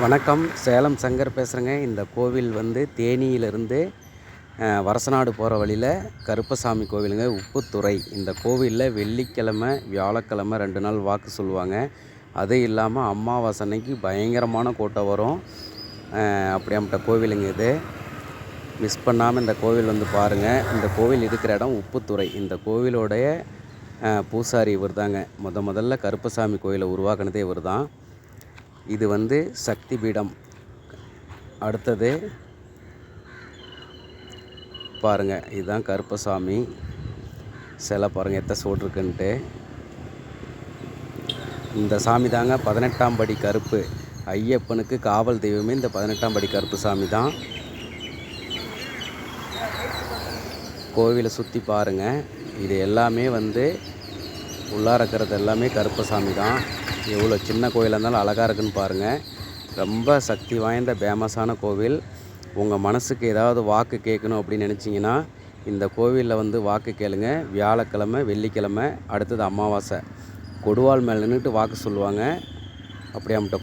வணக்கம். சேலம் சங்கர் பேசுகிறேங்க. இந்த கோவில் தேனியிலிருந்து வரசநாடு போகிற வழியில் கருப்பசாமி கோவிலுங்க, உப்புத்துறை. இந்த கோவிலில் வெள்ளிக்கிழமை, வியாழக்கிழமை 2 நாள் வாக்கு சொல்லுவாங்க. அது இல்லாமல் அமாவாசை அன்னைக்கு பயங்கரமான கூட்டம் வரும். அப்படியாப்பட்ட கோவிலுங்க இது. மிஸ் பண்ணாமல் இந்த கோவில் பாருங்கள். இந்த கோவில் இருக்கிற இடம் உப்புத்துறை. இந்த கோவிலோடைய பூசாரி இவர் தாங்க. முதல்ல கருப்பசாமி கோவிலை உருவாக்குனதே இவர் தான். இது சக்தி பீடம். அடுத்தது பாருங்கள், இதுதான் கருப்பசாமி சிலை. பாருங்கள் எத்த சோடு இருக்குன்ட்டு. இந்த சாமி தாங்க 18ஆம் படி கருப்பு. ஐயப்பனுக்கு காவல் தெய்வமே இந்த 18ஆம் படி கருப்பு சாமி தான். கோவிலை சுற்றி பாருங்கள். இது எல்லாமே உள்ளார இருக்கிறது எல்லாமே கருப்பசாமி தான். எவ்வளோ சின்ன கோயிலாக இருந்தாலும் அழகாக இருக்குன்னு பாருங்கள். ரொம்ப சக்தி வாய்ந்த ஃபேமஸான கோவில். உங்கள் மனசுக்கு ஏதாவது வாக்கு கேட்கணும் அப்படின்னு நினச்சிங்கன்னா இந்த கோவிலில் வாக்கு கேளுங்க. வியாழக்கிழமை, வெள்ளிக்கிழமை, அடுத்தது அமாவாசை. கொடுவாள் மேலே நின்றுட்டு வாக்கு சொல்லுவாங்க. அப்படியாமட்ட